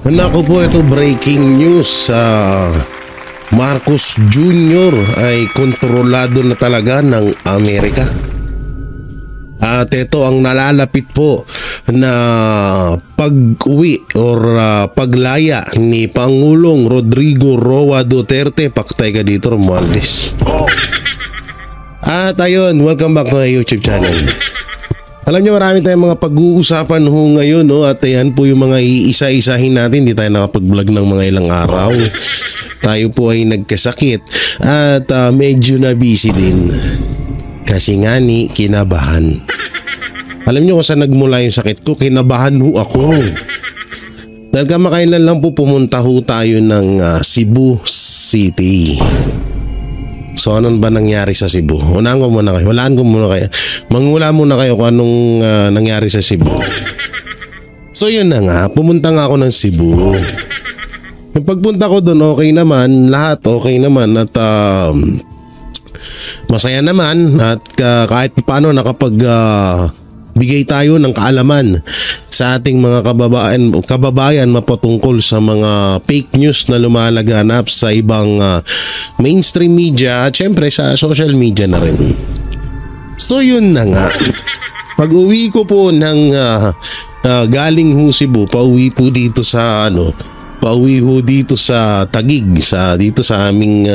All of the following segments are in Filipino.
Naku po, ito breaking news. Marcos Jr. ay kontrolado na talaga ng Amerika. At ito ang nalalapit po na pag-uwi or paglaya ni Pangulong Rodrigo Roa Duterte. Paktay ka dito, Romualdez. At ayun, welcome back to my YouTube channel. Alam niyo, marami tayong mga pag-uusapan ngayon, no? At yan po yung mga iisa-isahin natin. Hindi tayo nakapag-vlog ng mga ilang araw. Tayo po ay nagkasakit at medyo na busy din. Kasi nga ni, kinabahan. Alam niyo kung saan nagmula yung sakit ko? Kinabahan ako. Dahil kamakailan lang po pumunta tayo ng Cebu City. So ano ba nangyari sa Cebu? Unahan ko muna kayo. Mangula muna kayo kung anong nangyari sa Cebu. So yun na nga, pumunta nga ako ng Cebu. Yung pagpunta ko doon, okay naman. Lahat okay naman at masaya naman. At kahit paano bigay tayo ng kaalaman sa ating mga kababayan mapatungkol sa mga fake news na lumalaganap sa ibang mainstream media at syempre sa social media na rin. So yun na nga. Pag uwi ko po ng galing Cebu, pauwi po dito sa pauwi ho dito sa Taguig, dito sa aming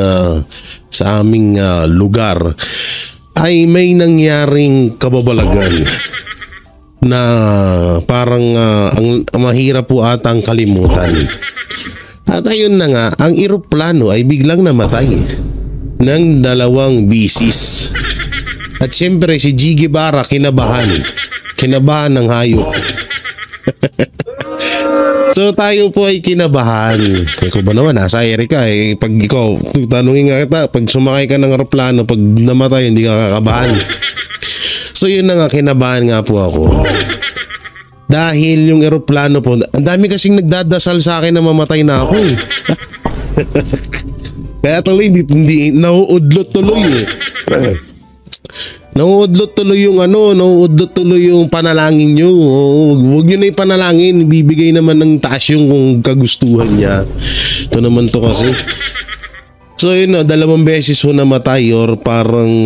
lugar, ay may nangyaring kababalagan na parang ang mahirap po atang kalimutan. At ayun na nga, ang eroplano ay biglang namatay ng 2 bisis. At siyempre si Jiggy Barra kinabahan ng hayop. So tayo po ay kinabahan. Ikaw ba naman, nasa air ka eh. Pag ikaw, tanungin nga kita, pag sumakay ka ng eroplano, pag namatay, hindi ka kakabahan. So yun na nga, kinabahan nga po ako. Dahil yung eroplano po, ang dami kasing nagdadasal sa akin na mamatay na ako eh. Kaya tuloy, hindi nauudlot tuloy eh. Nauudlot tuloy yung panalangin nyo. Huwag nyo na ipanalangin, bibigay naman ng taas yung kagustuhan niya. Ito naman to kasi. So yun, 2 beses ho namatay or parang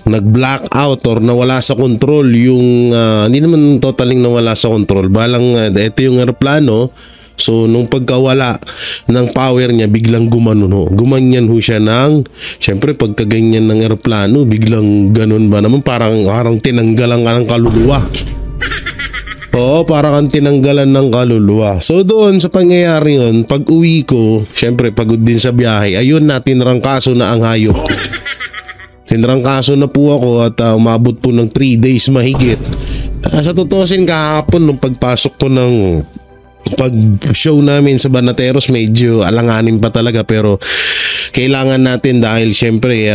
nag-blackout or nawala sa control yung hindi naman totaling nawala sa control. Balang ito yung eroplano. So nung pagkawala ng power niya, biglang gumanyan ho siya ng, syempre pagka ganyan ng eroplano, biglang ganun ba naman, parang tinanggalan ka ng kaluluwa. Oo, parang ang tinanggalan ng kaluluwa. So doon sa pangyayari yun, pag uwi ko, syempre pagod din sa biyahe, ayun na, tinrangkaso na ang hayop. Tinrangkaso na po ako at umabot po ng 3 days mahigit. Sa tutusin, kahapon nung pagpasok ko ng pag-show namin sa Banateros, medyo alanganin pa talaga, pero kailangan natin dahil syempre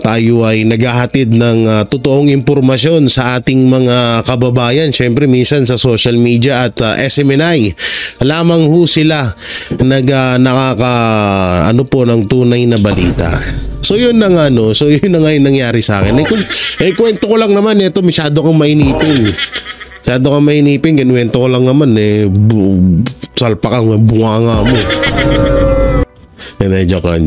tayo ay naghahatid ng totoong impormasyon sa ating mga kababayan. Syempre minsan sa social media at SMNI lamang ho sila ng tunay na balita. So yun na nga yung nangyari sa akin. Kwento ko lang naman, ito masyado kang mainipin. Kinuwento ko lang naman salpa kang bunganga mo. Joke lang.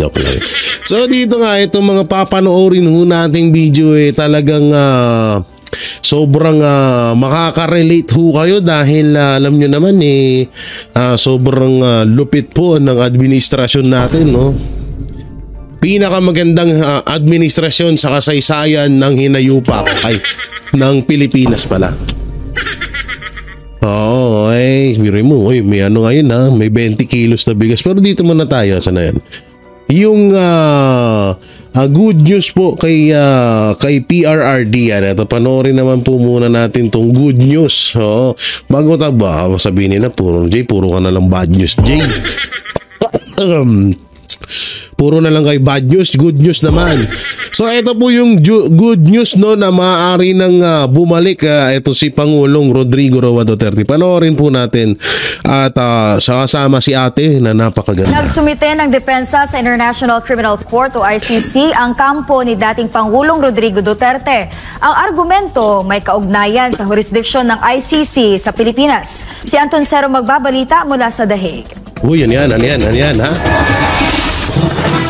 So dito nga, itong mga papanoorin ho nating video talagang sobrang makaka-relate ho kayo dahil alam nyo naman sobrang lupit po ng administrasyon natin, no? Pinakamagandang administrasyon sa kasaysayan ng hinayupak ng Pilipinas pala. Oo, biro mo, may ngayon may 20 kilos na bigas. Pero dito muna tayo, sana yan. Yung good news po kay PRRD yan. Ito, panoorin naman po muna natin tong good news. Oo, bago sabihin nila, puro ka na lang bad news, Jay. Puro na lang kayo bad news, good news naman. So ito po yung good news no na maaari nang bumalik ito si Pangulong Rodrigo Roa Duterte. Panoorin po natin at kasama si ate na napakaganda. Nagsumite ng depensa sa International Criminal Court o ICC ang kampo ni dating Pangulong Rodrigo Duterte. Ang argumento may kaugnayan sa jurisdiksyon ng ICC sa Pilipinas. Si Anton Cero magbabalita mula sa The Hague. Uy, yan ha?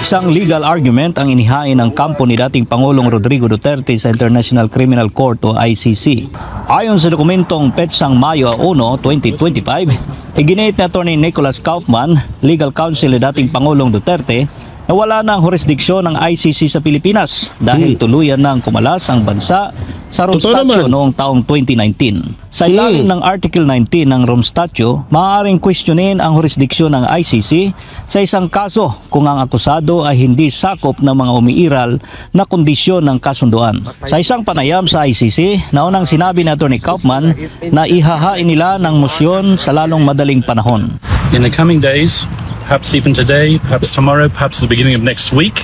Isang legal argument ang inihain ng kampo ni dating Pangulong Rodrigo Duterte sa International Criminal Court o ICC. Ayon sa dokumentong petsang Mayo 1, 2025, iginit ni Atty. Nicholas Kaufman, legal counsel ni dating Pangulong Duterte, na wala ng jurisdiksyon ng ICC sa Pilipinas dahil tuluyan ng kumalas ang bansa sa Rome Statute noong taong 2019. Sa ilalim ng Article 19 ng Rome Statute, maaaring questionin ang jurisdiksyon ng ICC sa isang kaso kung ang akusado ay hindi sakop ng mga umiiral na kondisyon ng kasunduan. Sa isang panayam sa ICC, naunang sinabi ni Atty. Kaufman na ihahain nila ng mosyon sa lalong madaling panahon. In the coming days, perhaps even today, perhaps tomorrow, perhaps the beginning of next week,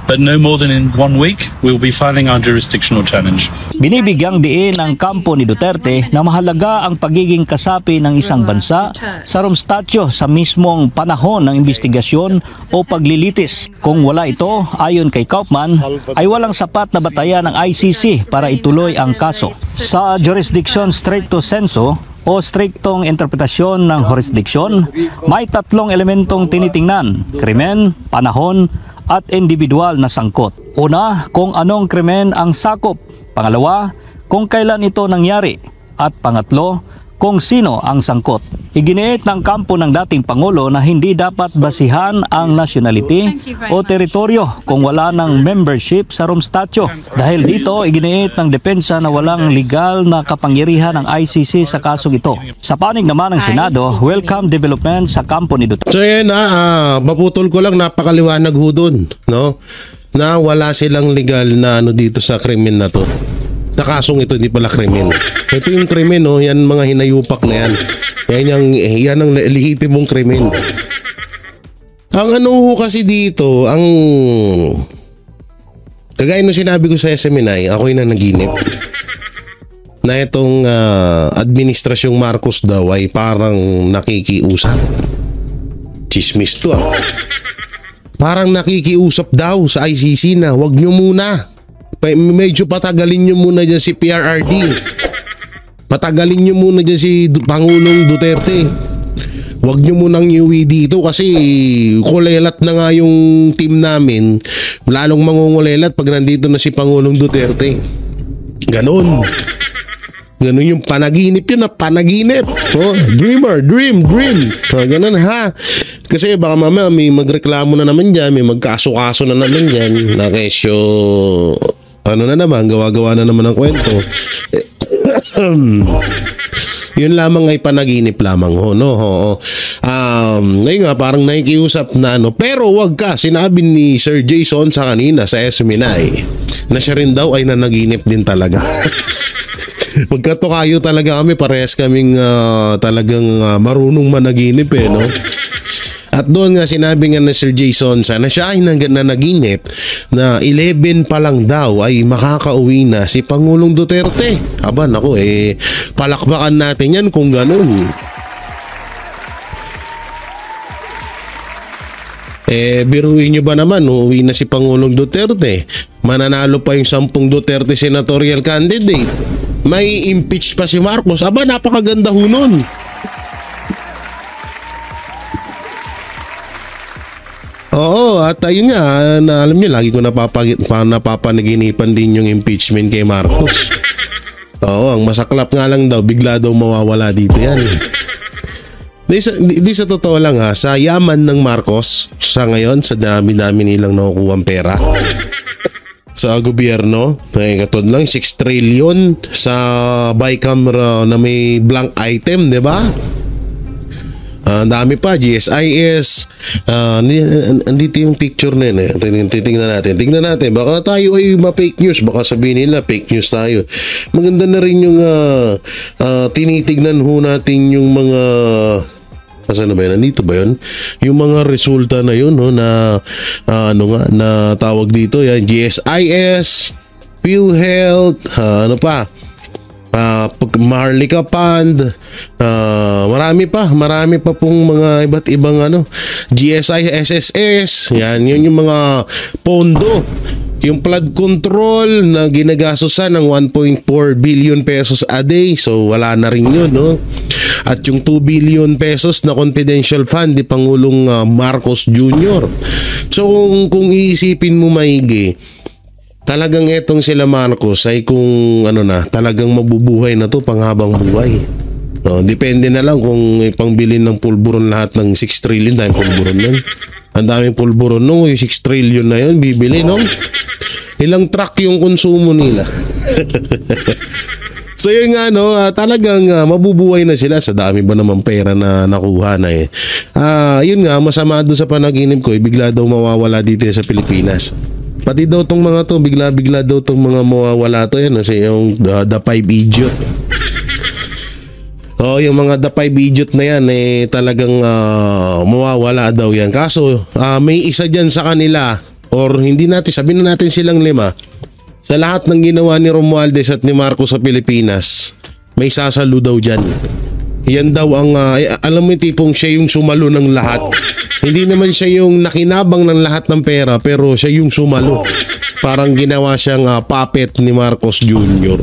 but no more than in 1 week, we will be filing our jurisdictional challenge. Binibigyang diin ng kampo ni Duterte na mahalaga ang pagiging kasapi ng isang bansa sa Rome Statute sa mismong panahon ng investigasyon o paglilitis. Kung wala ito, ayon kay Kaufman, ay walang sapat na batayan ng ICC para ituloy ang kaso. Sa jurisdiction stricto sensu, o striktong interpretasyon ng jurisdiksyon, may tatlong elementong tinitingnan: krimen, panahon, at individual na sangkot. Una, kung anong krimen ang sakop. Pangalawa, kung kailan ito nangyari. At pangatlo, kung sino ang sangkot. Iginiit ng kampo ng dating Pangulo na hindi dapat basihan ang nationality o teritoryo kung wala ng membership sa Rome Statute. Dahil dito, iginiit ng depensa na walang legal na kapangyarihan ng ICC sa kasong ito. Sa panig naman ng Senado, welcome development sa kampo ni Duterte. So yan maputol ko lang, napakaliwanag ho dun, no? Na wala silang legal na dito sa krimen na to. Sa kasong ito, hindi pala krimen. Ito yung krimen, no? Yan mga hinayupak na yan. Yan ang lehitimong krimen. Ang ho kasi dito, ang kagaya nung sinabi ko sa SMNI, ako'y naginip na itong administrasyong Marcos daw ay parang nakikiusap. Chismis to Parang nakikiusap daw sa ICC na wag nyo muna. Medyo patagalin nyo muna dyan si PRRD. Patagalin nyo muna dyan si Pangulong Duterte. Huwag nyo munang iuwi dito kasi kulelat na nga yung team namin. Lalong mangungulelat pag nandito na si Pangulong Duterte. Ganon. Ganon yung panaginip yun na panaginip. Dream. Ganon ha. Kasi baka mamaya may magreklamo na naman dyan, may magkaso-kaso na naman dyan. Na kesyo, na naman, gawa-gawa na naman ang kwento. Yun lamang ay panaginip lamang ngayon nga parang nakikiusap na pero wag ka, sinabi ni Sir Jason sa kanina sa SMNI na siya rin daw ay nanaginip din talaga. Magkatukayo talaga kami, parehas kaming talagang marunong managinip no? At doon nga sinabi nga na Sir Jason na siya ay nanaginip na 11 pa lang daw ay makakauwi na si Pangulong Duterte. Aba naku palakbakan natin yan kung ganun. Biruin nyo ba naman, uuwi na si Pangulong Duterte, mananalo pa yung 10 Duterte senatorial candidate, may impeach pa si Marcos. Aba napakaganda ho nun. Oo, at ayun nga, alam niyo, lagi ko napapanaginipan din yung impeachment kay Marcos. Oo, ang masaklap nga lang daw, bigla daw mawawala dito yan. Di sa totoo lang sa yaman ng Marcos, sa ngayon, sa dami-dami nilang nakukuha pera sa gobyerno, katulad lang 6 trillion sa bicameral na may blank item, di ba? Ang dami pa, GSIS. Andito yung picture na yun. Tingnan natin. Baka tayo ay ma-fake news. Baka sabihin nila fake news tayo. Maganda na rin yung tinitignan ho natin yung mga Nasaan na ba yun? Nandito ba yun? Yung mga resulta na yun, no, na na tawag dito, yan, GSIS, PhilHealth, ano pa? Maharlika Fund, marami pa pong mga iba't ibang GSI, SSS, yan, yun yung mga pondo. Yung flood control na ginagastosan ng 1.4 billion pesos a day, so wala na rin yun, no? At yung 2 billion pesos na confidential fund ni Pangulong Marcos Jr. So kung iisipin mo maigi, talagang etong sila Marcos ay kung talagang mabubuhay na to panghabang buhay. No, depende na lang kung ipangbili ng pulburon lahat ng 6 trillion dahil pulburon nun. Ang daming pulburon nung yung 6 trillion na yun bibili, no? Ilang truck yung konsumo nila. So yun nga, no, talagang mabubuhay na sila sa dami ba naman pera na nakuha na eh. Yun nga, masama doon sa panaginip ko, bigla daw mawawala dito sa Pilipinas. Pati daw tong mga to, bigla daw tong mga mawawala to yan, kasi yung the 5 idiot. Yung mga the 5 idiot na yan talagang mawawala daw yan. Kaso may isa dyan sa kanila, or hindi natin, sabihin na natin silang 5. Sa lahat ng ginawa ni Romualdez at ni Marcos sa Pilipinas, may sasalo daw dyan. Yan daw ang, alam mo yung tipong siya yung sumalo ng lahat. Hindi naman siya yung nakinabang ng lahat ng pera, pero siya yung sumalo. Parang ginawa siyang puppet ni Marcos Jr.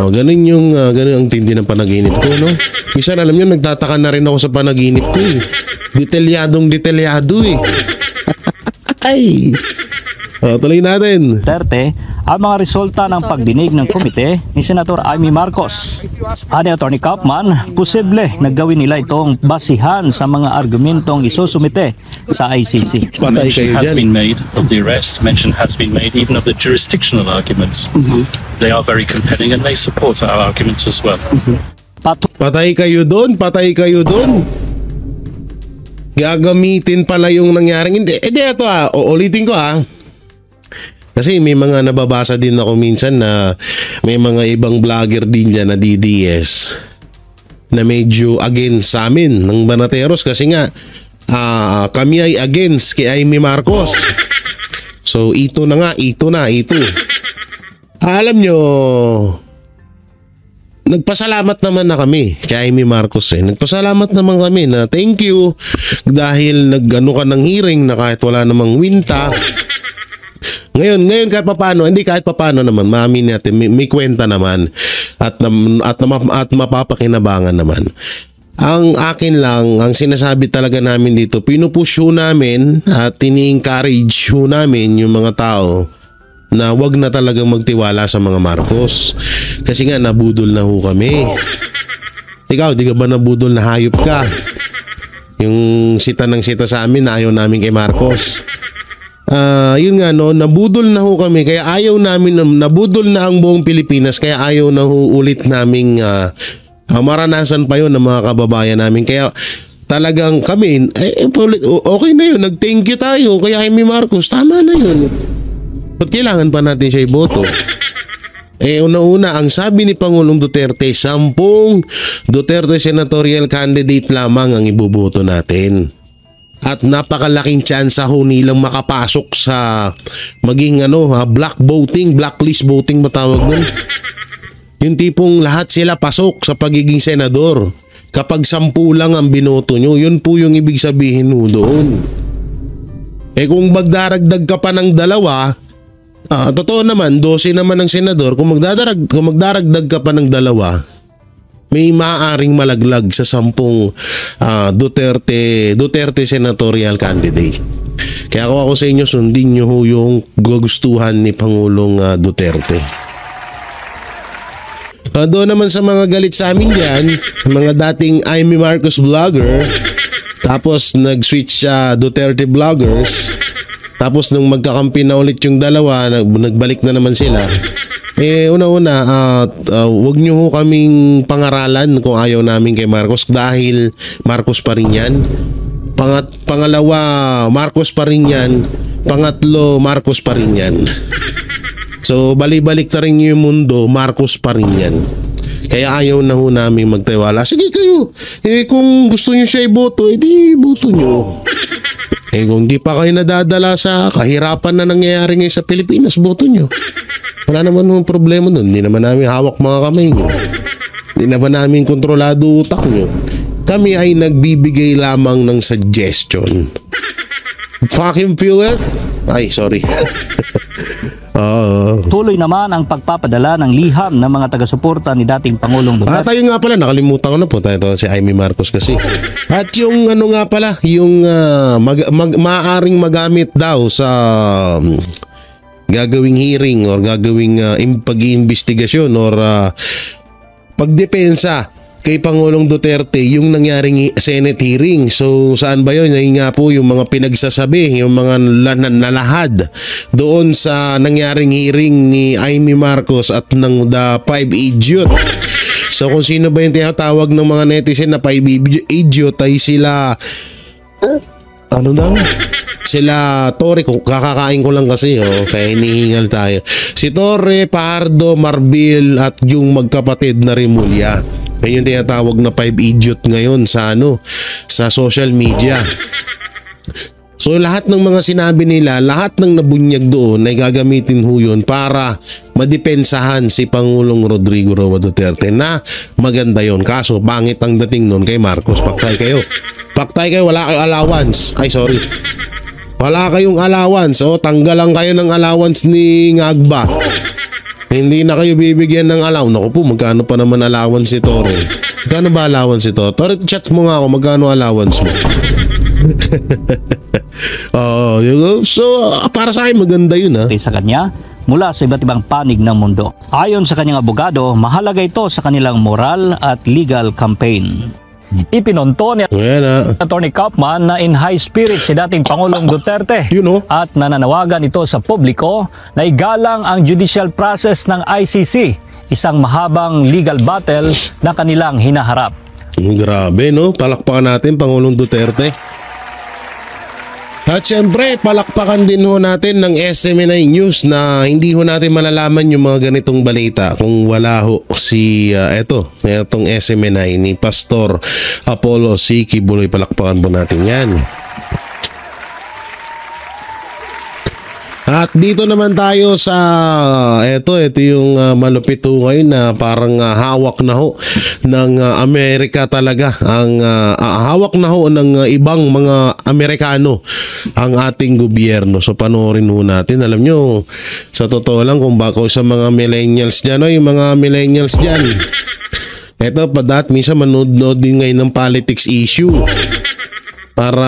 Ganun ang tindi ng panaginip ko, no? Minsan alam nyo, nagtataka na rin ako sa panaginip ko eh. Detalyado eh. Ay! Tuloy natin. Duterte ang mga resulta ng pagdinig ng komite ni Senator Amy Marcos. Ani Attorney Kaufman, posible naggawin nila itong basihan sa mga argumentong isusumite sa ICC. Mention has been made of the arrest. Mention has been made even of the jurisdictional arguments. They are very compelling and they support our arguments as well. Patay kayo doon. Gagamitin pala yung nangyaring. Hindi, ito uulitin ko Kasi may mga nababasa din ako minsan na may mga ibang vlogger din dyan na DDS na medyo against sa amin ng Banateros kasi nga kami ay against kay Amy Marcos. So ito na. Alam nyo, nagpasalamat naman na kami kay Amy Marcos Nagpasalamat naman kami na thank you dahil nag-ano ka ng hearing na kahit wala namang winta. Ngayon kahit papaano naman, maamin natin, may kwenta naman at mapapakinabangan naman. Ang akin lang, ang sinasabi talaga namin dito, pinupush namin at tini-encourage namin yung mga tao na wag na talagang magtiwala sa mga Marcos. Kasi nga nabudol na kami. Ikaw, di ka ba nabudol na hayop ka? Yung sita sa amin na ayaw namin kay Marcos. Yun nga, no, nabudol na kami kaya ayaw namin, nabudol na ang buong Pilipinas kaya ayaw na ulit naming maranasan pa yun ng mga kababayan namin. Kaya talagang kami okay na yun, nag-thank you tayo kaya Amy Marcos, tama na yun. Ba't kailangan pa natin siya iboto? Una-una, ang sabi ni Pangulong Duterte, 10 Duterte senatorial candidate lamang ang iboboto natin. At napakalaking tsansa nilang makapasok sa maging blacklist voting matawag nun. Yung tipong lahat sila pasok sa pagiging senador. Kapag 10 lang ang binoto nyo, yun po yung ibig sabihin doon. Kung magdaragdag ka pa ng 2, totoo naman, 12 naman ang senador. Kung magdaragdag ka pa ng 2, may maaaring malaglag sa 10 Duterte senatorial candidate. Kaya ako sa inyo, sundin nyo yung gugustuhan ni Pangulong Duterte. Doon naman sa mga galit sa amin dyan, mga dating Amy Marcos vlogger, tapos nag-switch Duterte vloggers, tapos nung magkakampi na ulit yung 2, nagbalik na naman sila. Una-una, wag nyo kaming pangaralan kung ayaw namin kay Marcos dahil Marcos pa rin yan. Pangalawa, Marcos pa rin yan. Pangatlo, Marcos pa rin yan. So, balik-balik na rin yung mundo, Marcos pa rin yan. Kaya ayaw na ho namin magtiwala. Sige kayo, kung gusto nyo siya iboto, edi boto nyo. Kung di pa kayo nadadala sa kahirapan na nangyayari ngayon sa Pilipinas, boto nyo. Wala naman ng problema nun. Hindi naman namin hawak mga kamay nyo. Hindi naman namin kontrolado utak nyo. Kami ay nagbibigay lamang ng suggestion. Fucking fuel? Ay, sorry. Tuloy naman ang pagpapadala ng liham ng mga taga-suporta ni dating Pangulong Duterte. Tayo nga pala, nakalimutan ko na po tayo si Amy Marcos kasi. At yung ano nga pala, yung maaaring magamit daw sa gagawing hearing or gagawing pag-iimbestigasyon or pagdepensa kay Pangulong Duterte yung nangyaring Senate hearing. So saan ba yun? Yung nga po yung mga pinagsasabi, yung mga nalahad doon sa nangyaring hearing ni Amy Marcos at ng The 5 Idiot. So kung sino ba yung tinatawag ng mga netizen na 5 Idiot ay sila ano daw? Sila Torre, kakakain ko lang kasi kaya hinihingal tayo. Si Torre, Pardo, Marbil at yung magkapatid na Rimulya. Yan yung tinatawag na 5 Idiot ngayon sa sa social media. So lahat ng mga sinabi nila, lahat ng nabunyag doon ay gagamitin ho yun para madepensahan si Pangulong Rodrigo Roa Duterte na maganda yon. Kaso pangit ang dating noon kay Marcos. Paktay kayo. Paktay kayo, wala kayong allowance. Ay sorry. Wala kayong allowance. Tanggalan kayo ng allowance ni Ngagba. Hindi na kayo bibigyan ng allowance. Naku po, magkano pa naman allowance si Torre? Magkano ba allowance si Torre? Torre, chat mo nga ako, magkano allowance mo? So, para sa akin maganda yun Sa kanya mula sa iba't ibang panig ng mundo. Ayon sa kanyang abogado, mahalaga ito sa kanilang moral at legal campaign. Ipinonto ni Attorney Kaufman na in high spirit si dating Pangulong Duterte at nananawagan ito sa publiko na igalang ang judicial process ng ICC, isang mahabang legal battle na kanilang hinaharap. Grabe palakpakan natin Pangulong Duterte. At syempre, palakpakan din ho natin ng SMNI News na hindi ho natin malalaman yung mga ganitong balita kung wala ho si etong SMNI ni Pastor Apollo C. Kibuloy. Palakpakan po natin yan. At dito naman tayo sa ito yung malupit ho ngayon na parang hawak na ho ng Amerika talaga. Ang hawak na ho ng ibang mga Amerikano ang ating gobyerno. So panoorin ho natin. Alam nyo, sa totoo lang kung bako sa mga millennials dyan, yung mga millennials dyan, eto minsan manood din ngayon ng politics issue para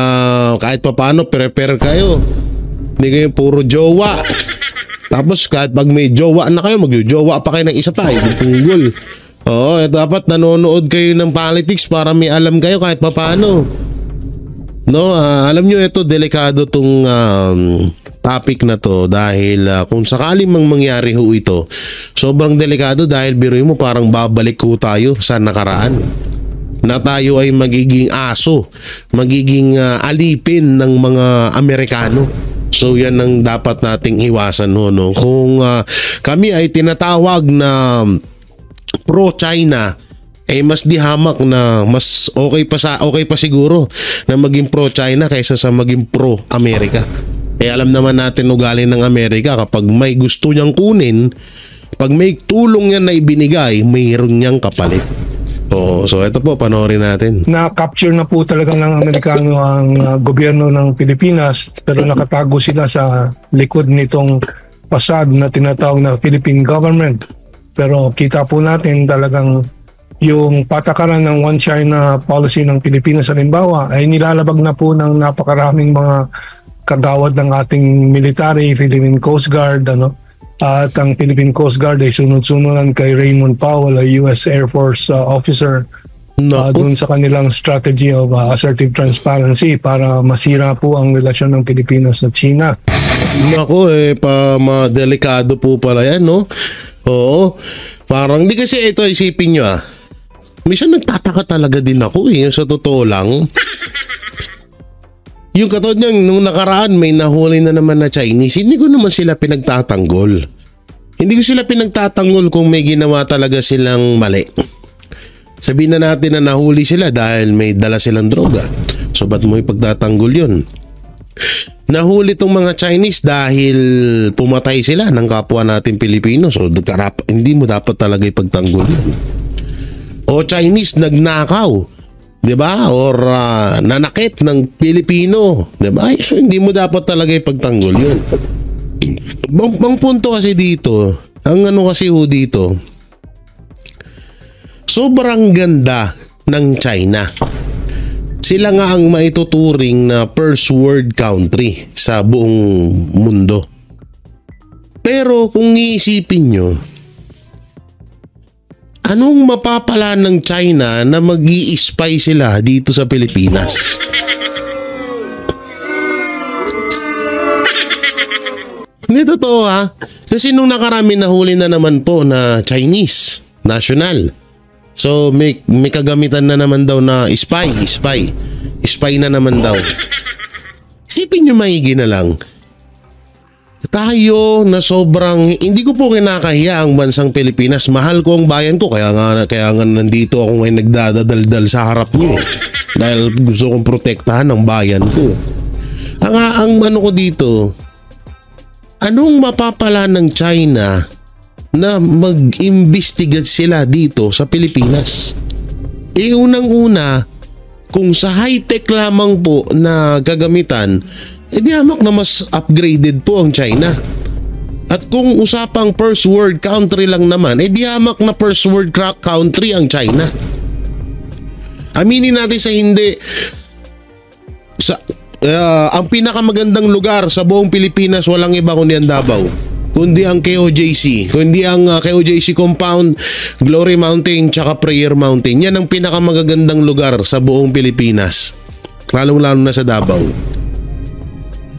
kahit paano prepare kayo. Hindi kayo puro jowa. Tapos kahit pag may jowa na kayo, magjojowa pa kayo ng isa pa. Tunggol. Dapat nanonood kayo ng politics para may alam kayo kahit paano. Alam nyo, ito delikado tong topic na to dahil kung sakali mang mangyari ho ito, sobrang delikado dahil biruin mo parang babalik ho tayo sa nakaraan. Na tayo ay magiging aso, magiging alipin ng mga Amerikano. So yan ang dapat nating iwasan Kung kami ay tinatawag na pro-China, mas dihamak na mas okay pa siguro na maging pro-China kaysa sa maging pro-Amerika. Alam naman natin ugali ng Amerika, kapag may gusto niyang kunin, pag may tulong yan na ibinigay, mayroon niyang kapalit. So ito po, panoorin natin. Na-capture na po talaga ng Amerikano ang gobyerno ng Pilipinas, pero nakatago sila sa likod nitong pasad na tinatawag na Philippine government. Pero kita po natin talagang yung patakaran ng One China policy ng Pilipinas halimbawa ay nilalabag na po ng napakaraming mga kagawad ng ating military, Philippine Coast Guard, at ang Philippine Coast Guard ay sunod-sunuran kay Raymond Powell, a US Air Force officer, doon sa kanilang strategy of assertive transparency para masira po ang relasyon ng Pilipinas at China. Delikado po pala yan, Oo. Parang, di kasi ito, isipin nyo minsan nagtataka talaga din ako sa totoo lang. Yung katod niyang nung nakaraan may nahuli na naman na Chinese, hindi ko naman sila pinagtatanggol. Hindi ko sila pinagtatanggol kung may ginawa talaga silang mali. Sabihin na natin na nahuli sila dahil may dala silang droga. So ba't mo ipagtatanggol yun? Nahuli tong mga Chinese dahil pumatay sila ng kapwa natin Pilipino. So hindi mo dapat talaga ipagtanggol yun. O Chinese nagnakaw, 'di ba? Or nanakit ng Pilipino, 'di ba? So hindi mo dapat talaga ipagtanggol yun. Bang punto kasi dito, ang ano kasi dito, sobrang ganda ng China. Sila nga ang maituturing na first world country sa buong mundo. Pero kung iisipin nyo, anong mapapala ng China na mag-i-spy sila dito sa Pilipinas? Hindi totoo ha. Kasi nung nakarami nahuli na naman po na Chinese national. So may kagamitan na naman daw na spy na naman daw. Isipin nyo maigi na lang. Tayo na sobrang, hindi ko po kinakahiya ang bansang Pilipinas. Mahal ko ang bayan ko, kaya nga nandito ako ngayon nagdadaldal sa harap niyo. Dahil gusto kong protektahan ang bayan ko. Ang ano ko dito, anong mapapala ng China na mag-imbestigat sila dito sa Pilipinas? Unang-una, kung sa high-tech lamang po na gagamitan, di hamak na mas upgraded po ang China. At kung usapang first world country lang naman, di hamak na first world country ang China. Aminin natin sa hindi, ang pinakamagandang lugar sa buong Pilipinas walang iba kundi ang Davao, kundi ang KOJC, kundi ang KOJC compound, Glory Mountain tsaka Prayer Mountain. Yan ang pinakamagagandang lugar sa buong Pilipinas, lalong-lalo na sa Davao.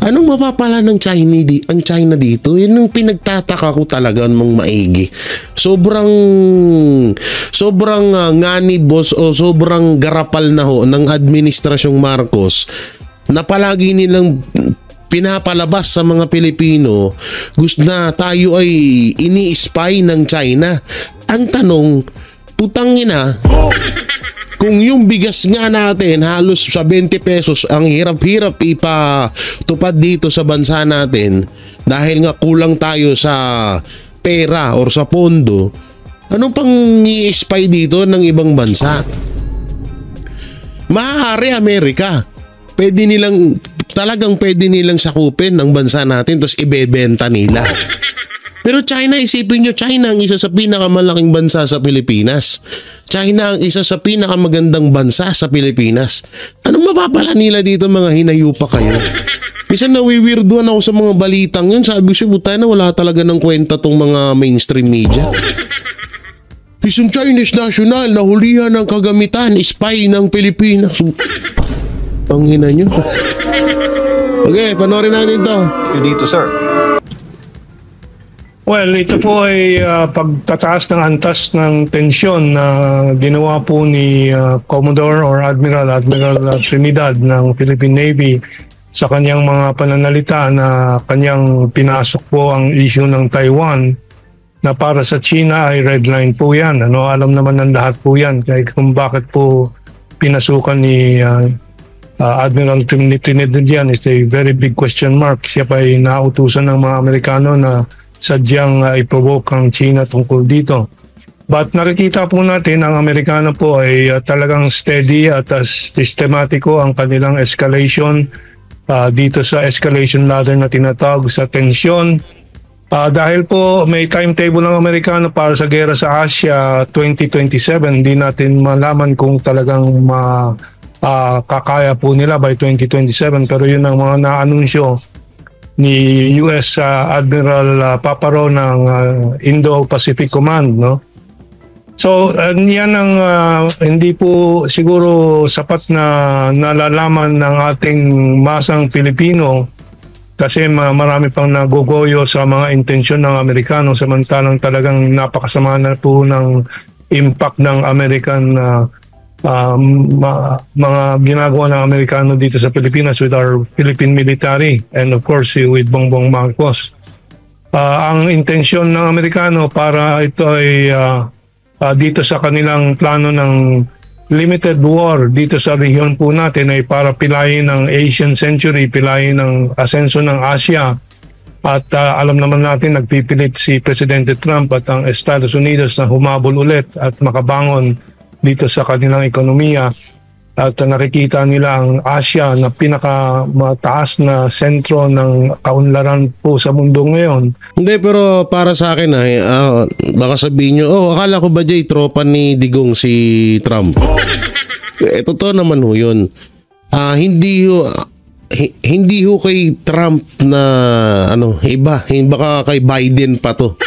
Anong mapapala ng China dito? Yun ang pinagtataka ko talaga mong maigi. Sobrang nganibos o sobrang garapal na ho ng administrasyong Marcos na palagi nilang pinapalabas sa mga Pilipino gusto na tayo ay ini-spy ng China. Ang tanong, putangina, kung yung bigas nga natin halos sa 20 pesos ang hirap-hirap ipatupad dito sa bansa natin dahil nga kulang tayo sa pera or sa pondo, ano pang i-spy dito ng ibang bansa? Maaari Amerika, talagang pwede nilang sakupin ng bansa natin tapos ibebenta nila. Pero China, isipin nyo, China ang isa sa pinakamalaking bansa sa Pilipinas. China ang isa sa pinakamagandang bansa sa Pilipinas. Anong mapapala nila dito, mga hinayupa kayo? Minsan nawiwirduhan ako sa mga balitang yun. Sabi ko, buta na wala talaga ng kwenta tong mga mainstream media. Isang Chinese national nahulihan ng kagamitan, spy ng Pilipinas. Panghina nyo. Okay, panoorin natin to. You dito, sir. Well, ito po ay pagtataas ng antas ng tensyon na ginawa po ni Commodore or Admiral Trinidad ng Philippine Navy sa kanyang mga pananalita na kanyang pinasok po ang issue ng Taiwan na para sa China ay red line po yan. Alam naman ng lahat po yan kung bakit po pinasukan ni Admiral Trinidad yan is a very big question mark. Siya pa ay nautusan ng mga Amerikano na sadyang i-provoke ang China tungkol dito. But nakikita po natin ang Amerikano po ay talagang steady at sistematiko ang kanilang escalation dito sa escalation ladder na tinatawag sa tensyon. Dahil po may timetable ng Amerikano para sa gera sa Asia 2027, hindi natin malaman kung talagang kakaya po nila by 2027, pero yun ang mga naanunsyo ni US Admiral Paparo ng Indo-Pacific Command, no? So yan ang hindi po siguro sapat na nalalaman ng ating masang Pilipino kasi marami pang nagogoyo sa mga intensyon ng Amerikano, samantalang talagang napakasama na po ng impact ng American mga ginagawa ng Amerikano dito sa Pilipinas with our Philippine military and of course with Bongbong Marcos. ang intensyon ng Amerikano para ito ay dito sa kanilang plano ng limited war dito sa rehiyon po natin ay para pilayin ng Asian century, pilayin ng asenso ng Asia. At alam naman natin nagpipilit si Presidente Trump at ang Estados Unidos na humabol ulit at makabangon dito sa kanilang ekonomiya. At nakikita nila ang Asia na pinakamataas na sentro ng kaunlaran po sa mundo ngayon. Hindi, pero para sa akin baka sabihin nyo, akala ko ba Jay, tropa ni Digong si Trump? Totoo naman ho yun. Hindi ho kay Trump na iba, baka kay Biden pa to.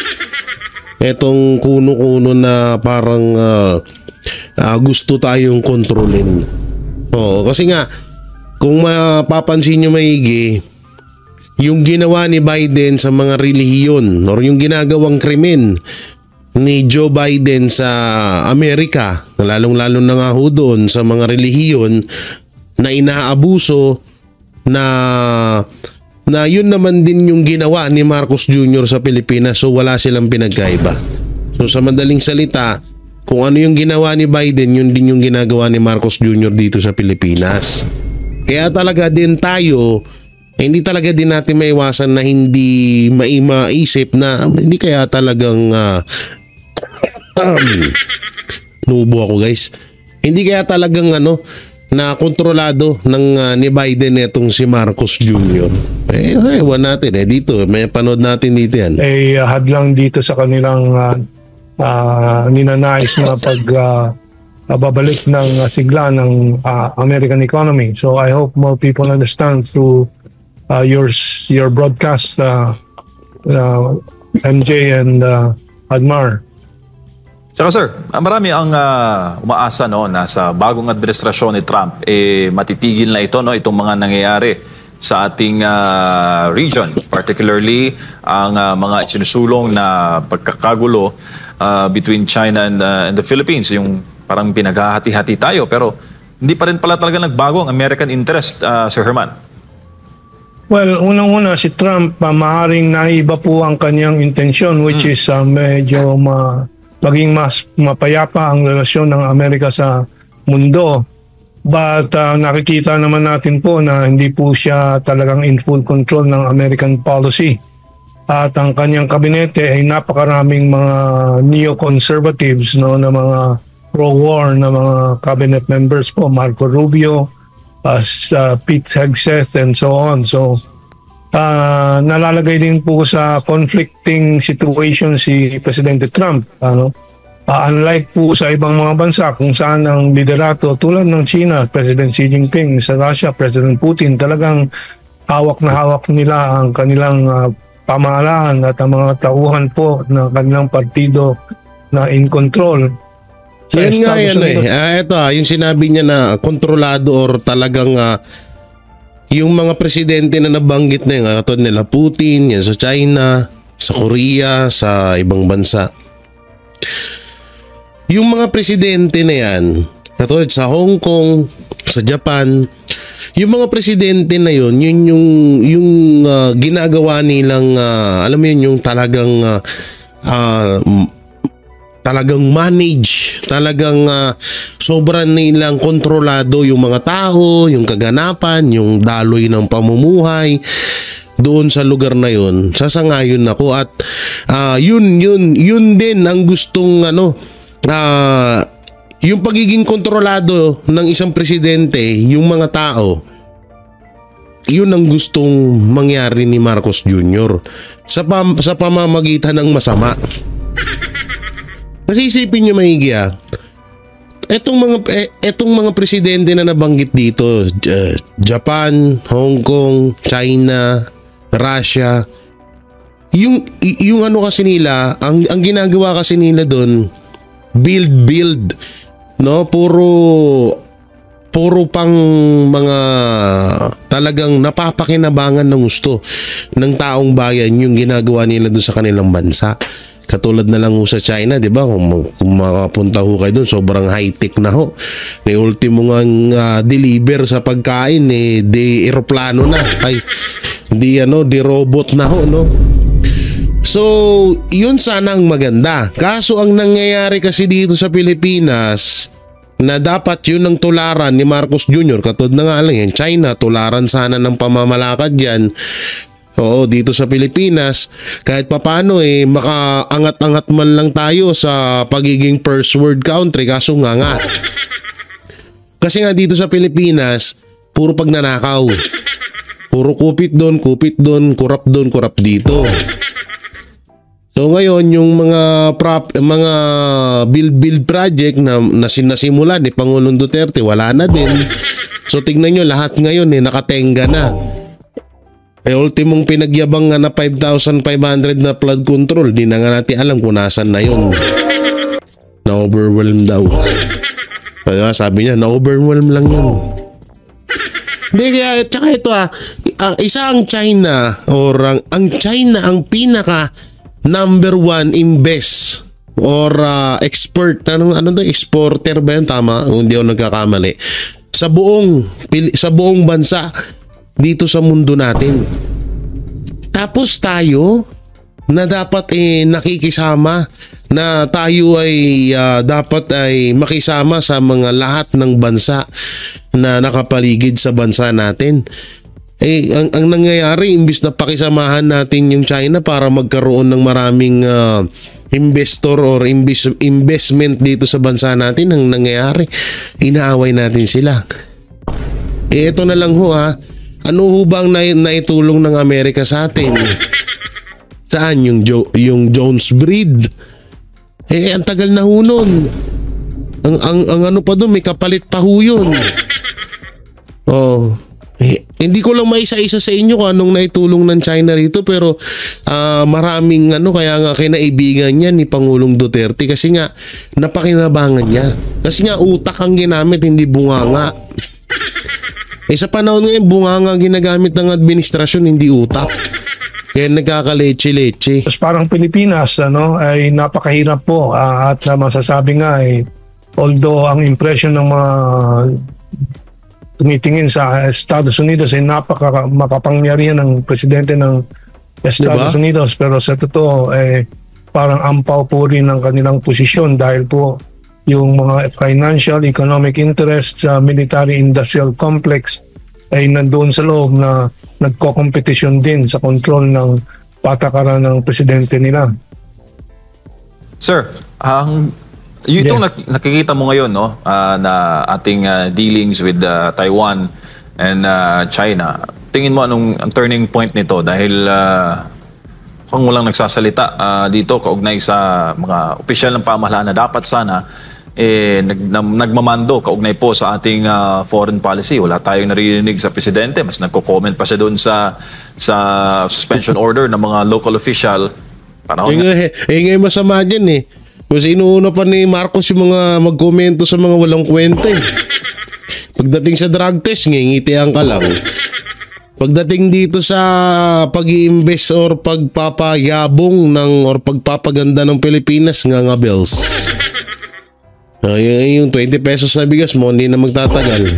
Etong kuno-kuno na parang gusto tayong kontrolin. Kasi nga kung mapapansin nyo maigi, yung ginawa ni Biden sa mga relihiyon or yung ginagawang krimen ni Joe Biden sa Amerika, lalong-lalo na nga ho doon sa mga relihiyon na inaabuso, na yun naman din yung ginawa ni Marcos Jr. sa Pilipinas. So wala silang pinagkaiba. So sa madaling salita, kung ano yung ginawa ni Biden, yun din yung ginagawa ni Marcos Jr. dito sa Pilipinas. Kaya talaga din tayo, hindi talaga din natin maiwasan na hindi maisip na hindi kaya talagang nubo ako guys. Hindi kaya talagang na kontrolado ng ni Biden etong si Marcos Jr. Ewan natin dito, may panood natin dito yan. Hadlang dito sa kanilang ninanais na babalik ng sigla ng American economy. So I hope more people understand through your broadcast, MJ and Admar. Tsaka sir, marami ang umaasa na sa bagong administrasyon ni Trump matitigil na ito itong mga nangyayari sa ating region, particularly ang mga sinusulong na pagkakagulo between China and the Philippines, yung parang pinaghahati-hati tayo pero hindi pa rin pala talaga nagbago ang American interest, Sir Herman. Well, unang-una si Trump maaaring naiba po ang kanyang intensyon, which is medyo maging mas mapayapa ang relasyon ng Amerika sa mundo. But nakikita naman natin po na hindi po siya talagang in full control ng American policy. At ang kanyang kabinete ay napakaraming mga neoconservatives na mga pro-war na mga cabinet members po, Marco Rubio, Pete Hegseth and so on. So nalalagay din po sa conflicting situation si Presidente Trump. Unlike po sa ibang mga bansa kung saan ang liderato tulad ng China, President Xi Jinping, sa Russia, President Putin, talagang hawak na hawak nila ang kanilang pamahalaan at ang mga tauhan po ng kanilang partido na in control. Yan nga yan ito yung sinabi niya na kontrolado or talagang yung mga presidente na nabanggit na yun, katulad nila Putin, yan sa China, sa Korea, sa ibang bansa. Yung mga presidente na yan, katulad sa Hong Kong, sa Japan, yung mga presidente na yun, yung ginagawa nilang, alam mo yun, yung talagang manage, talagang sobrang nilang kontrolado yung mga tao, yung kaganapan, yung daloy ng pamumuhay doon sa lugar na yun. Sasangayon ako at yun din ang gustong yung pagiging kontrolado ng isang presidente, yung mga tao, yun ang gustong mangyari ni Marcos Jr. sa pamamagitan ng masama. Masisipin nyo maigi etong mga presidente na nabanggit dito, Japan, Hong Kong, China, Russia, yung kasi nila, ang ginagawa kasi nila doon, build, puro pang mga talagang napapakinabangan ng gusto ng taong bayan yung ginagawa nila doon sa kanilang bansa. Katulad na lang sa China, di ba? Kung makapunta ho kayo doon, sobrang high-tech na ho. May ultimo nga deliver sa pagkain, di aeroplano na. Di robot na ho, no? So, yun sana ang maganda. Kaso ang nangyayari kasi dito sa Pilipinas, na dapat yun ang tularan ni Marcos Jr. Katulad na nga lang yan, China, tularan sana ng pamamalakad yan. Oo, dito sa Pilipinas, kahit papano makaangat-angat man lang tayo sa pagiging first world country. Kaso nga. Kasi nga dito sa Pilipinas, puro pagnanakaw. Puro kupit doon, kurap doon, kurap dito. So ngayon yung mga build project na nasimulan ni Pangulong Duterte, wala na din. So tignan nyo, lahat ngayon nakatenga na. Ultimong pinagyabang nga na 5,500 na flood control, di na nga natin alam kung nasan na yun. Na-overwhelm daw. Sabi niya, na-overwhelm lang yun. Hindi, kaya tsaka ito isa ang China, ang China ang pinaka number 1 invest or export, exporter ba yun? Tama, hindi ako nagkakamali, sa buong bansa dito sa mundo natin. Tapos tayo na dapat nakikisama, na tayo ay dapat ay makisama sa mga lahat ng bansa na nakapaligid sa bansa natin. Ang nangyayari, imbis na pakisamahan natin yung China para magkaroon ng maraming investor or investment dito sa bansa natin, ang nangyayari, inaaway natin sila. Ito na lang ho ano ho bang naitulong ng Amerika sa atin? Saan yung Jones Breed? Ang tagal na ho nun. Ang ano pa doon, may kapalit pa ho yun. Hindi ko lang maisa-isa sa inyo kung anong naitulong ng China rito, pero maraming kaya nga kinaibigan niya ni Pangulong Duterte kasi nga napakinabangan niya. Kasi nga utak ang ginamit, hindi bunganga. Sa panahon ngayon, bunganga ginagamit ng administrasyon, hindi utak. Kaya nagkakaleche-leche. Parang Pilipinas ay napakahirap po at masasabi nga although ang impression ng mga tumitingin sa Estados Unidos ay makapangyarihan ng presidente ng Estados Unidos, pero sa totoo parang ampaw po rin ng kanilang posisyon dahil po yung mga financial, economic interests sa military-industrial complex ay nandoon sa loob na nagko-competition din sa control ng patakaran ng presidente nila. Sir, itong nakikita mo ngayon na ating dealings with Taiwan and China, tingin mo anong ang turning point nito? Dahil kung walang nagsasalita dito kaugnay sa mga opisyal ng pamahalaan na dapat sana nagmamando kaugnay po sa ating foreign policy. Wala tayong narinig sa presidente, mas nagko-comment pa siya doon sa suspension order ng mga local official. Ngayon masama dyan Kasi inuuna pa ni Marcos yung mga magkomento sa mga walang kwenta Pagdating sa drug test, ngingitian ka lang. Pagdating dito sa pag-i-invest or pagpapayabong or pagpapaganda ng Pilipinas, nga bills. Yung 20 pesos na bigas mo, hindi na magtatagal.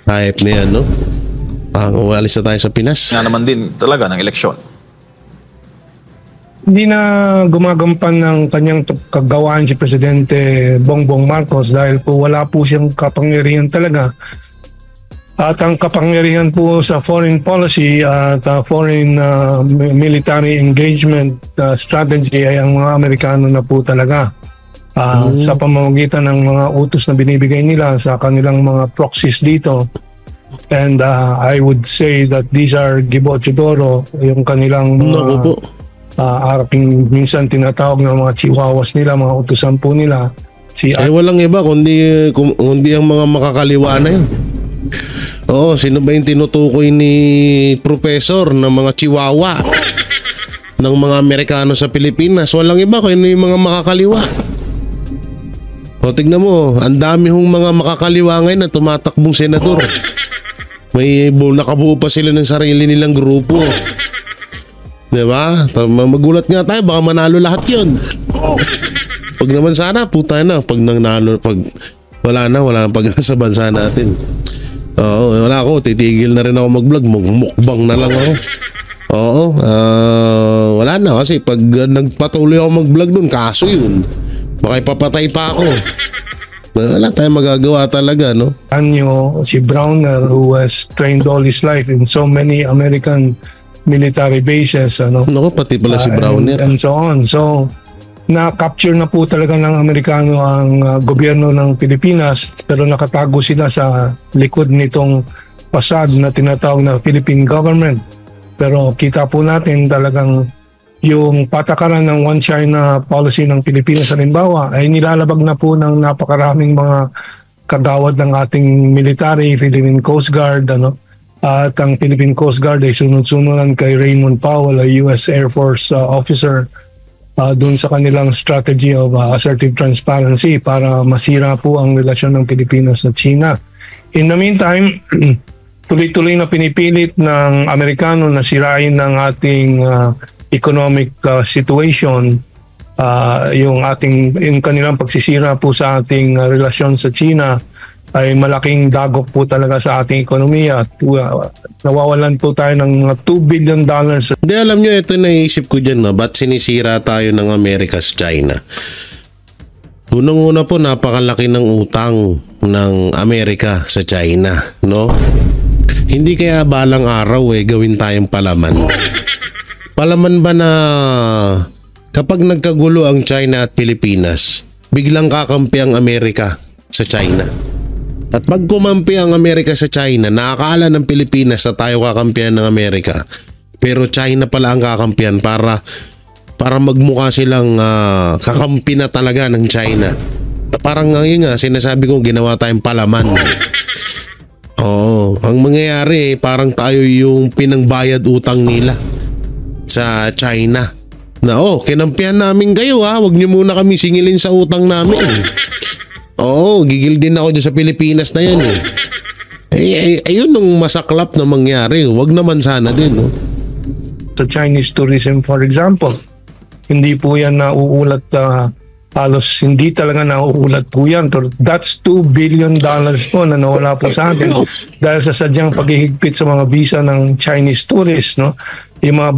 Hype na yan, walis na tayo sa Pinas. Nga naman din talaga ng eleksyon. Hindi na gumagampan ng kanyang kagawaan si Presidente Bongbong Marcos dahil po wala po siyang kapangyarihan talaga. At ang kapangyarihan po sa foreign policy at foreign military engagement strategy ay ang mga Amerikano na po talaga. Sa pamamagitan ng mga utos na binibigay nila sa kanilang mga proxies dito. And I would say that these are Gibo Chodoro, yung kanilang minsan tinatawag na mga chihuahuas nila, mga utusan po nila. Walang iba kundi ang mga makakaliwa na yun. Sino ba yung tinutukoy ni Professor ng mga chihuahua ng mga Amerikano sa Pilipinas? Walang iba kundi yung mga makakaliwa. Tignan mo, ang dami hong mga makakaliwa ngayon na tumatakbong senador. May nakabuo pa sila ng sarili nilang grupo. Diba? Magulat nga tayo, baka manalo lahat yun. Pag naman sana, puta na. Pag nanalo, wala na pag-asa bansa natin. Wala ako, titigil na rin ako mag-vlog. Mukbang na lang ako. Oo, wala na kasi pag nagpatuloy ako mag-vlog dun, kaso yun. Baka ipapatay pa ako. Wala tayong magagawa talaga, no? Anyo, si Browner, who was trained all his life in so many American military bases, Naku, pati pala si Browner. and so on. So, na-capture na po talaga ng Amerikano ang gobyerno ng Pilipinas, pero nakatago sila sa likod nitong pasad na tinatawag na Philippine government. Pero kita po natin talagang yung patakaran ng One China policy ng Pilipinas halimbawa ay nilalabag na po ng napakaraming mga kagawad ng ating military, Philippine Coast Guard, at ang Philippine Coast Guard ay sunod-sunuran kay Raymond Powell, a US Air Force officer, dun sa kanilang strategy of assertive transparency para masira po ang relasyon ng Pilipinas at China. In the meantime, tuloy-tuloy na pinipilit ng Amerikano na sirain ng ating economic situation, yung kanilang pagsisira po sa ating relasyon sa China ay malaking dagok po talaga sa ating ekonomiya. Nawawalan po tayo ng mga $2 billion. Hindi, alam nyo, ito naisip ko dyan, ba't sinisira tayo ng Amerika sa China? Unang-una po, napakalaki ng utang ng Amerika sa China, no? Hindi kaya balang araw gawin tayong palaman. Palaman ba na kapag nagkagulo ang China at Pilipinas, biglang kakampi ang Amerika sa China? At pag kumampi ang Amerika sa China, nakakala ng Pilipinas na tayo kakampihan ng Amerika, pero China pala ang kakampihan para magmukha silang kakampi na talaga ng China. Parang ngayon nga, sinasabi ko ginawa tayong palaman. Oo, ang mangyayari parang tayo yung pinangbayad utang nila sa China. Na kinampihan namin kayo wag niyo muna kami singilin sa utang namin. Gigil din ako dyan sa Pilipinas na yan ayun nung masaklap na mangyari. Wag naman sana din, no? Sa Chinese tourism, for example, hindi po yan nauulat, halos hindi talaga nauulat po yan. That's $2 billion po na nawala po sa atin dahil sa sadyang paghihigpit sa mga visa ng Chinese tourists, no? Yung mga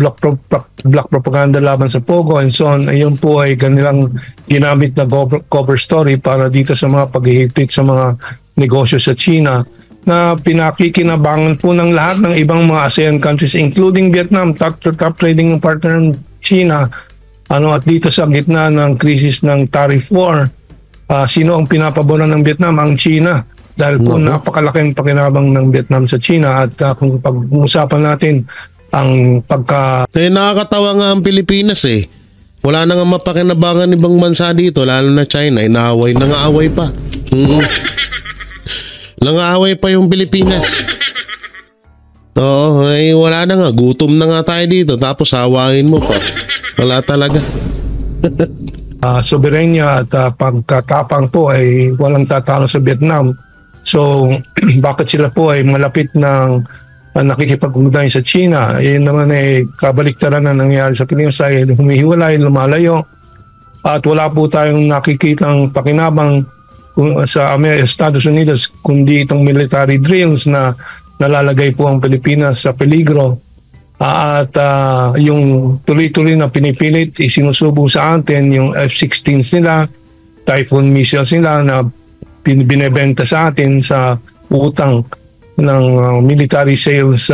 black propaganda laban sa Pogo and so on, ayun po ay kanilang ginamit na cover story para dito sa mga paghihigpit sa mga negosyo sa China na pinakikinabangan po ng lahat ng ibang mga ASEAN countries including Vietnam, top trading partner ng China. At dito sa gitna ng krisis ng tariff war, sino ang pinapaboran ng Vietnam? Ang China. Dahil po napakalaking pakinabang ng Vietnam sa China at kung pag-uusapan natin ang nakakatawa nga ang Pilipinas Wala na nga mapakinabangan ibang bansa dito, lalo na China, nangaaway pa. Nangaaway pa yung Pilipinas. Wala na nga, gutom na nga tayo dito, tapos hawain mo pa. Wala talaga. Soberenya at pagkatapang po ay walang tatalo sa Vietnam. So, bakit sila po ay malapit ng nakikipag-ugnayan sa China? Yun naman kabaliktaran na nangyari sa Pilipinas ay humihiwalay, lumalayo. At wala po tayong nakikitang pakinabang sa Estados Unidos kundi itong military drills na nalalagay po ang Pilipinas sa peligro. At yung tuloy-tuloy na pinipilit, isinusubo sa atin yung F-16s nila, Typhoon missiles nila na binebenta sa atin sa utang ng military sales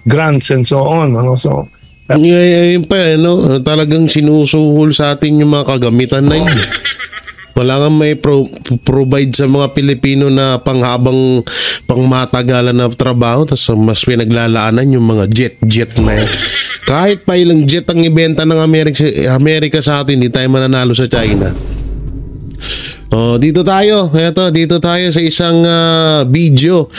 grants and so on. So, yun pa talagang sinusuhol sa atin yung mga kagamitan na yun. Wala nga may provide sa mga Pilipino na pangmatagalan na trabaho, tapos mas pinaglalaanan yung mga jet na yan. Kahit pa ilang jet ang ibenta ng Amerika sa atin, hindi tayo mananalo sa China. Dito tayo sa isang video.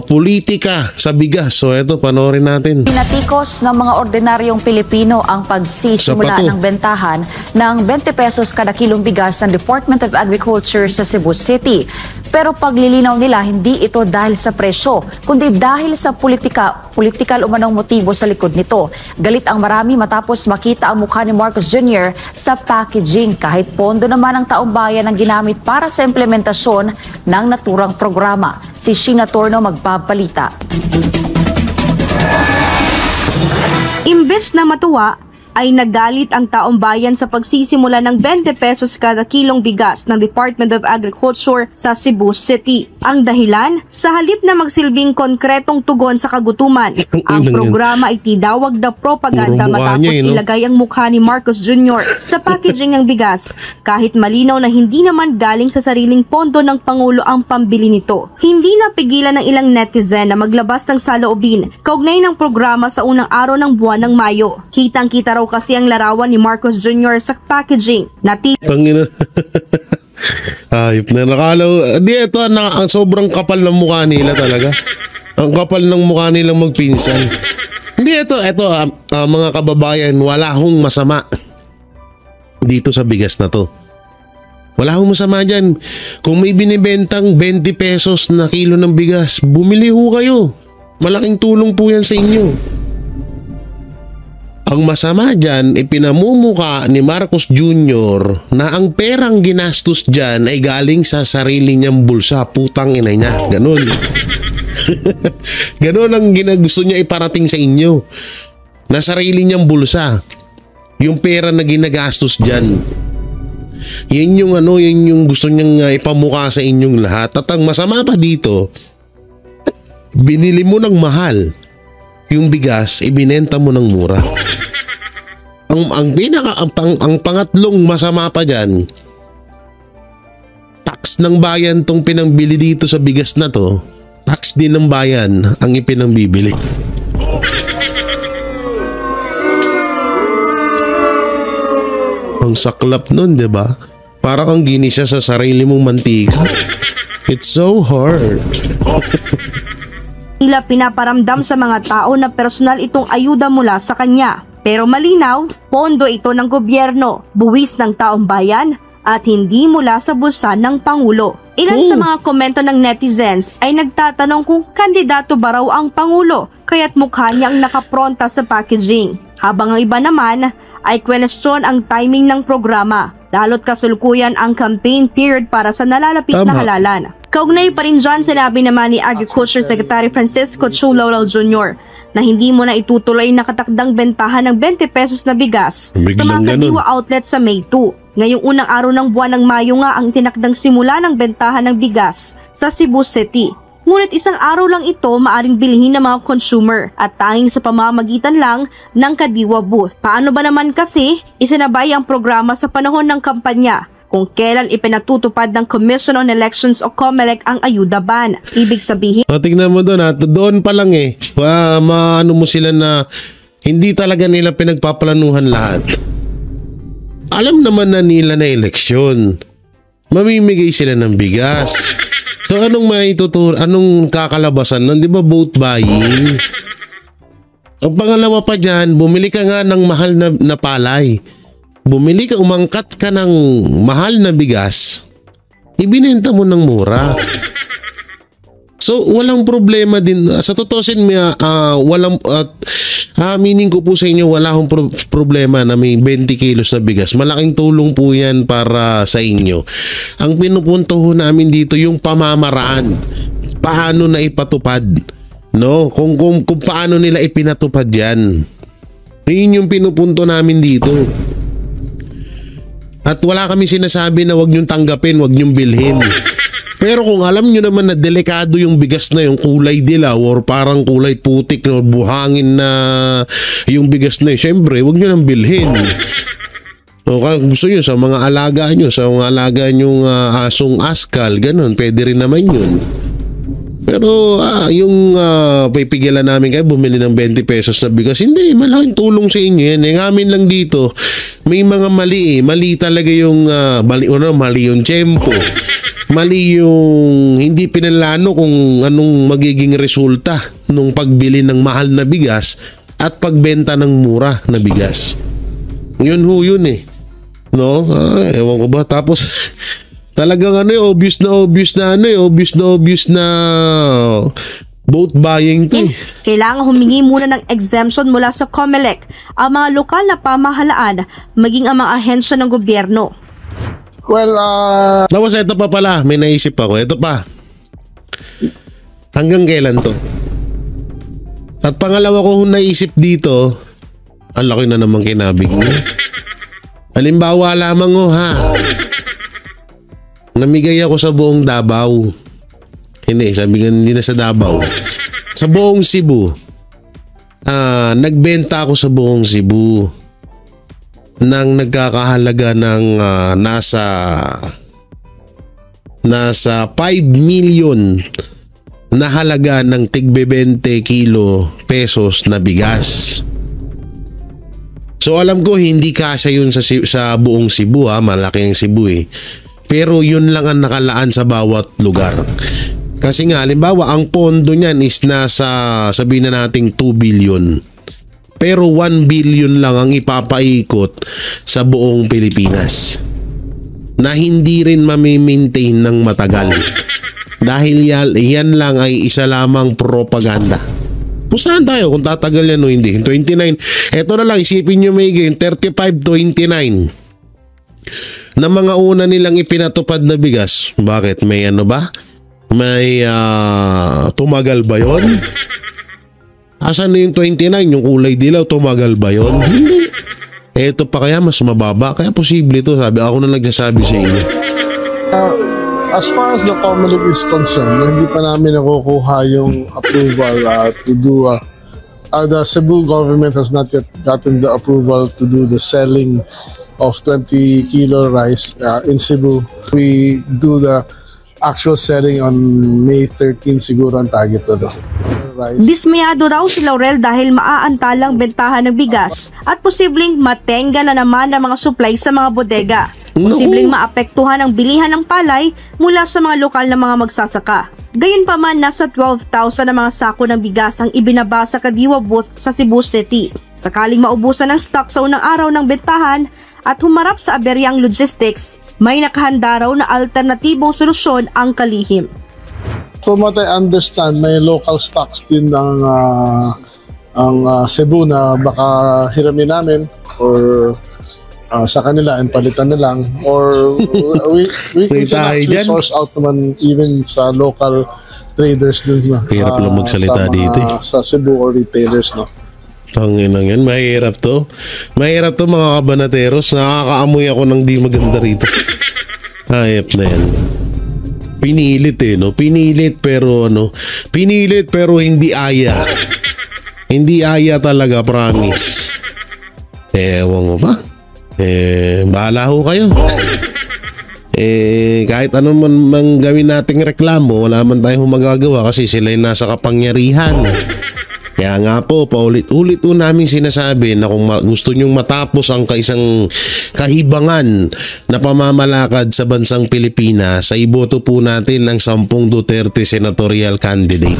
Politika sa bigas. So ito, panoorin natin. Pinatikos ng mga ordinaryong Pilipino ang pagsisimula ng bentahan ng 20 pesos kada kilong bigas ng Department of Agriculture sa Cebu City. Pero paglilinaw nila, hindi ito dahil sa presyo, kundi dahil sa politikal umanong motibo sa likod nito. Galit ang marami matapos makita ang mukha ni Marcos Jr. sa packaging, kahit pondo naman ang taong bayan ang ginamit para sa implementasyon ng naturang programa. Si Sheena Torno magpapalita. Imbes na matuwa, ay nagalit ang taong bayan sa pagsisimula ng 20 pesos kada kilong bigas ng Department of Agriculture sa Cebu City. Ang dahilan, sa halip na magsilbing konkretong tugon sa kagutuman, ang programa ay tinawag na propaganda matapos ilagay ang mukha ni Marcos Jr. sa packaging ng bigas, kahit malinaw na hindi naman galing sa sariling pondo ng Pangulo ang pambili nito. Hindi napigilan ng ilang netizen na maglabas ng saloobin kaugnay ng programa sa unang araw ng buwan ng Mayo. Kitang-kita raw kasi ang larawan ni Marcos Jr. sa packaging na Pangina. Ayop na nakalaw. Di ito, ang sobrang kapal ng mukha nila talaga. Ang kapal ng mukha nilang magpinsan. Hindi ito, mga kababayan, wala hong masama dito sa bigas na to. Wala hong masama dyan. Kung may binibentang 20 pesos na kilo ng bigas, bumili ho kayo. Malaking tulong po yan sa inyo. Ang masama dyan, ipinamumuka ni Marcos Jr. na ang perang ginastos dyan ay galing sa sarili niyang bulsa. Putang ina niya. Ganun. Ganun ang gusto niya iparating sa inyo. Na sarili niyang bulsa. Yung pera na ginagastos dyan. Yun yung gusto niyang ipamuka sa inyong lahat. At ang masama pa dito, binili mo ng mahal. Yung bigas, ibinenta mo ng mura. Ang pangatlong masama pa dyan, tax ng bayan tong pinangbili dito sa bigas na to, tax din ng bayan ang ipinangbibili. Ang saklap nun, di ba? Para kang ginisa sa sarili mong mantika. It's so hard. Nila pinaparamdam sa mga tao na personal itong ayuda mula sa kanya. Pero malinaw, pondo ito ng gobyerno, buwis ng taong bayan at hindi mula sa bulsa ng Pangulo. Ilan sa mga komento ng netizens ay nagtatanong kung kandidato ba raw ang Pangulo kaya't mukha niya ang nakapronta sa packaging. Habang ang iba naman ay question ang timing ng programa, lalo't kasalukuyan ang campaign period para sa nalalapit na halalan. Kaugnay pa rin dyan, sinabi naman ni Agriculture Secretary Francisco Chu Laurel Jr. na hindi mo na itutuloy nakatakdang bentahan ng 20 pesos na bigas sa mga kadiwa outlet sa May 2. Ngayong unang araw ng buwan ng Mayo nga ang tinakdang simula ng bentahan ng bigas sa Cebu City. Ngunit isang araw lang ito maaring bilhin ng mga consumer at tanging sa pamamagitan lang ng kadiwa booth. Paano ba naman kasi isinabay ang programa sa panahon ng kampanya kung kailan ipinatutupad ng Commission on Elections o COMELEC ang ayuda ban? Ibig sabihin, tingnan mo doon pa lang maano mo sila na hindi talaga nila pinagpaplanuhan lahat. Alam naman na nila na eleksyon, mamimigay sila ng bigas. So anong kakalabasan nun? Di ba vote buying? Ang pangalawa pa dyan, bumili ka nga ng mahal na palay. Umangkat ka ng mahal na bigas, ibinenta mo ng mura. So walang problema din. Sa totosin, meaning ko po sa inyo, wala akong problema na may 20 kilos na bigas. Malaking tulong po yan para sa inyo. Ang pinupunto ho namin dito yung pamamaraan. Paano na ipatupad? No? Kung paano nila ipinatupad yan. Yun yung pinupunto namin dito. At wala kami sinasabi na wag niyong tanggapin, wag niyong bilhin. Pero kung alam niyo naman na delikado yung bigas na yung kulay dilaw or parang kulay putik or buhangin na yung bigas na yun, syempre wag niyo nang bilhin. O gusto niyo sa mga alaga niyo, sa mga alaga niyong asong askal, ganun, pwede rin naman yun. Pero yung pipigilan namin kayo bumili ng 20 pesos na bigas, hindi, malaking tulong sa inyo yan. Yung amin lang dito, may mga mali mali talaga yung mali yung tempo. Mali yung hindi pinalano kung anong magiging resulta nung pagbili ng mahal na bigas at pagbenta ng mura na bigas. Yun no? Ewan ko ba, tapos talagang obvious na vote buying to. Kailangan humingi muna ng exemption mula sa COMELEC ang mga lokal na pamahalaan maging ang mga ahensya ng gobyerno. Well, tapos ito pa pala, may naisip ako. Ito pa. Hanggang kailan to? At pangalawa ko naisip dito, Ang laki na naman kinabig mo. Halimbawa lamang ha. Namigay ako sa buong Davao. Hindi na sa Davao. Sa buong Cebu. Nagbenta ako sa buong Cebu nang nagkakahalaga ng nasa 5 million na halaga ng tigbe 20 kilo pesos na bigas. So alam ko hindi kasya yun sa buong Cebu malaki ang Cebu Pero yun lang ang nakalaan sa bawat lugar. Kasi nga, halimbawa, ang pondo niyan is nasa, sabihin na nating 2 billion. Pero 1 billion lang ang ipapaikot sa buong Pilipinas. Na hindi rin mamimaintain ng matagal. Dahil yan lang ay isa lamang propaganda. Pusahan tayo kung tatagal yan o hindi. 29, eto na lang, isipin nyo may game, 35-29. Na mga una nilang ipinatupad na bigas. Bakit? May ano ba? May tumagal ba yun? Asan na yung 29? Yung kulay dilaw, tumagal ba yun? Hindi. Eto pa kaya mas mababa. Kaya posible ito. Sabi ako na nagsasabi sa inyo. As far as the COMELEC is concerned, hindi pa namin nakukuha yung approval to do the Cebu government has not yet gotten the approval to do the selling of 20 kilo rice in Cebu. We do the actual selling on May 13 siguro ang target na doon. Dismayado raw si Laurel dahil maaantalang bentahan ng bigas at posibleng matenga na naman ang mga supply sa mga bodega. Posibleng maapektuhan ang bilihan ng palay mula sa mga lokal na mga magsasaka. Gayunpaman, nasa 12,000 na mga sako ng bigas ang ibinaba sa Kadiwa booth sa Cebu City. Sakaling maubusan ng stock sa unang araw ng bentahan at humarap sa aberyang logistics, may nakahanda raw na alternatibong solusyon ang kalihim. From what I understand, may local stocks din ang Cebu na baka hiramin namin or sa kanila and palitan na lang, or we can actually source out naman even sa local traders din na. Hirap lang magsalita dito sa Cebu or retailers, no? Tanginang yan, mahirap to. Mahirap to mga kabanateros. Nakakaamoy ako ng di maganda rito. Hayop na yan. Pinilit no? Pinilit pero hindi aya. Hindi aya talaga, promise. Ewan mo ba? Bahala ho kayo. Kahit anong man gawin nating reklamo, wala man tayong magagawa kasi sila yung nasa kapangyarihan. Kaya nga po, paulit-ulit po namin sinasabi na kung gusto nyong matapos ang kaisang kahibangan na pamamalakad sa bansang Pilipinas, sa iboto po natin ang 10 Duterte senatorial candidate.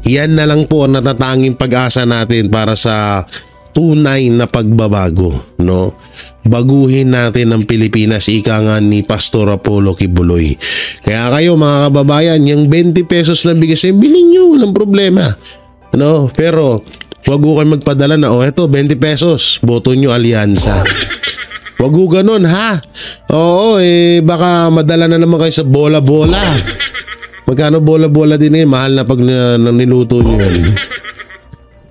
Yan na lang po ang natatanging pag-asa natin para sa tunay na pagbabago, no? Baguhin natin ang Pilipinas, ika nga ni Pastor Apollo Kibuloy. Kaya kayo mga kababayan, yung 20 pesos na bigas, bilhin nyo, walang problema. No, pero wag ko kayo magpadala na eto 20 pesos, boto nyo alyansa. Wag ko ganun ha. Oo, baka madala na naman kayo sa bola-bola. Magkano bola-bola din mahal na pag niluto nyo yan.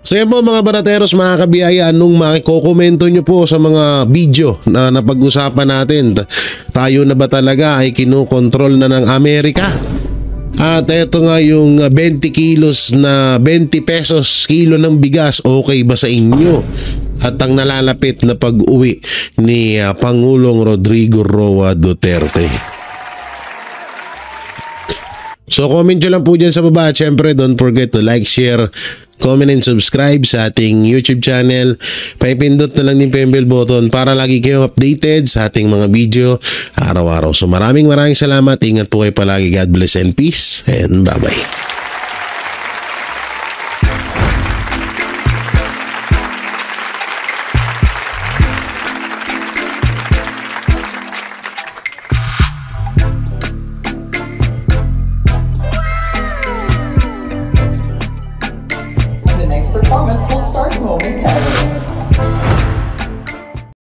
So yan po mga banateros, mga kabiyaya, anong makikokomento nyo po sa mga video na napag-usapan natin? Tayo na ba talaga ay kinukontrol na ng Amerika? At eto nga yung 20 kilos na 20 pesos kilo ng bigas, okay ba sa inyo? At ang nalalapit na pag-uwi ni Pangulong Rodrigo Roa Duterte. So comment nyo lang po dyan sa baba. At syempre don't forget to like, share, comment and subscribe sa ating YouTube channel. Paipindot na lang din po yung bell button para lagi kayong updated sa ating mga video araw-araw. So maraming salamat. Ingat po kayo palagi. God bless and peace. And bye-bye. Performance will start momentarily.